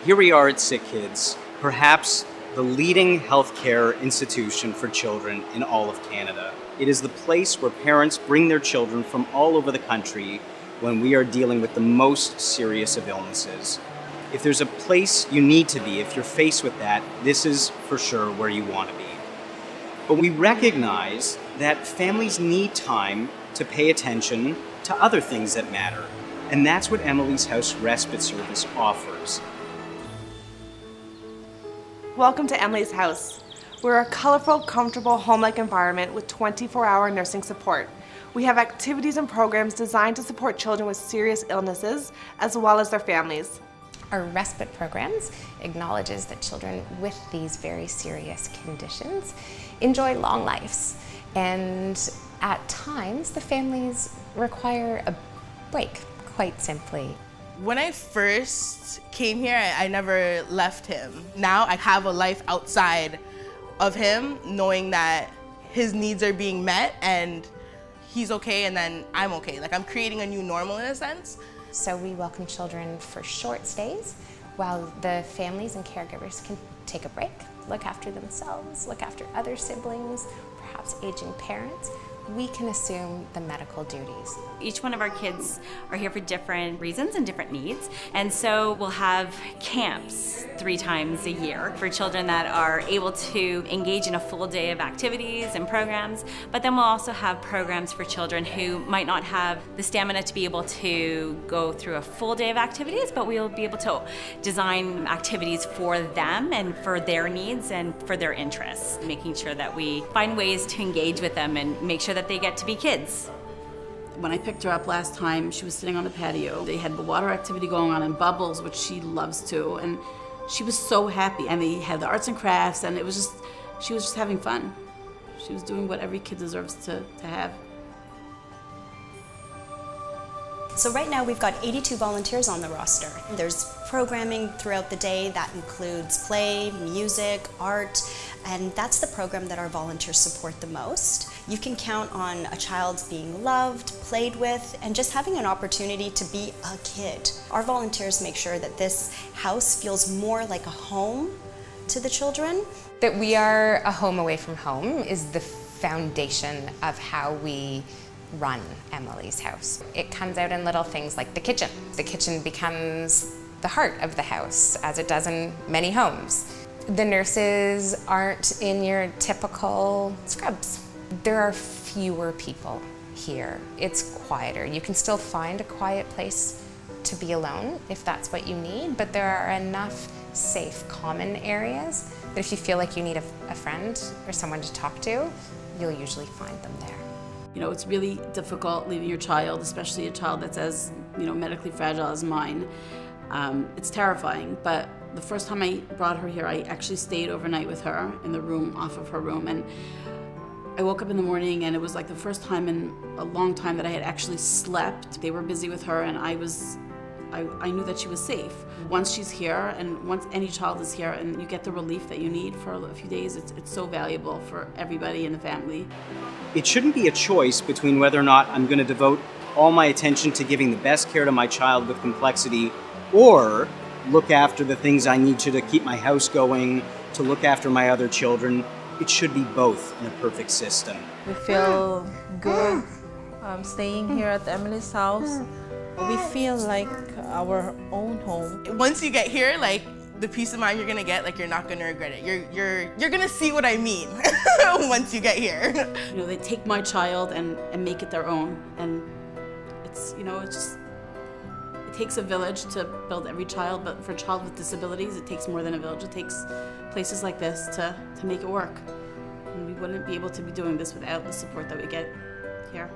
Here we are at Sick Kids, perhaps the leading healthcare institution for children in all of Canada. It is the place where parents bring their children from all over the country when we are dealing with the most serious of illnesses. If there's a place you need to be, if you're faced with that, this is for sure where you want to be. But we recognize that families need time to pay attention to other things that matter. And that's what Emily's House Respite Service offers. Welcome to Emily's House. We're a colorful, comfortable, home-like environment with 24-hour nursing support. We have activities and programs designed to support children with serious illnesses, as well as their families. Our respite programs acknowledges that children with these very serious conditions enjoy long lives, and at times the families require a break, quite simply. When I first came here, I never left him. Now I have a life outside of him, knowing that his needs are being met and he's okay, and then I'm okay. Like, I'm creating a new normal in a sense. So we welcome children for short stays while the families and caregivers can take a break, look after themselves, look after other siblings, perhaps aging parents. We can assume the medical duties. Each one of our kids are here for different reasons and different needs, and so we'll have camps 3 times a year for children that are able to engage in a full day of activities and programs, but then we'll also have programs for children who might not have the stamina to be able to go through a full day of activities, but we'll be able to design activities for them and for their needs and for their interests, making sure that we find ways to engage with them and make sure that they get to be kids. When I picked her up last time, she was sitting on the patio. They had the water activity going on and bubbles, which she loves too, and she was so happy. And they had the arts and crafts, and it was just, she was just having fun. She was doing what every kid deserves to have. So right now we've got 82 volunteers on the roster. There's programming throughout the day that includes play, music, art, and that's the program that our volunteers support the most. You can count on a child being loved, played with, and just having an opportunity to be a kid. Our volunteers make sure that this house feels more like a home to the children. That we are a home away from home is the foundation of how we run Emily's House. It comes out in little things like the kitchen. The kitchen becomes the heart of the house, as it does in many homes. The nurses aren't in your typical scrubs. There are fewer people here. It's quieter. You can still find a quiet place to be alone if that's what you need, but there are enough safe, common areas that if you feel like you need a friend or someone to talk to, you'll usually find them there. You know, it's really difficult leaving your child, especially a child that's as, medically fragile as mine. It's terrifying, but the first time I brought her here, I actually stayed overnight with her in the room off of her room, and I woke up in the morning and it was like the first time in a long time that I had actually slept. They were busy with her, and I knew that she was safe. Once she's here, and once any child is here, and you get the relief that you need for a few days, it's so valuable for everybody in the family. It shouldn't be a choice between whether or not I'm going to devote all my attention to giving the best care to my child with complexity, or look after the things I need to keep my house going, to look after my other children. It should be both in a perfect system. We feel good staying here at Emily's house. We feel like our own home. Once you get here, like, the peace of mind you're gonna get, like, you're not gonna regret it. You're gonna see what I mean once you get here. They take my child and make it their own, and it's it takes a village to build every child, but for a child with disabilities, it takes more than a village. It takes places like this to make it work. And we wouldn't be able to be doing this without the support that we get here.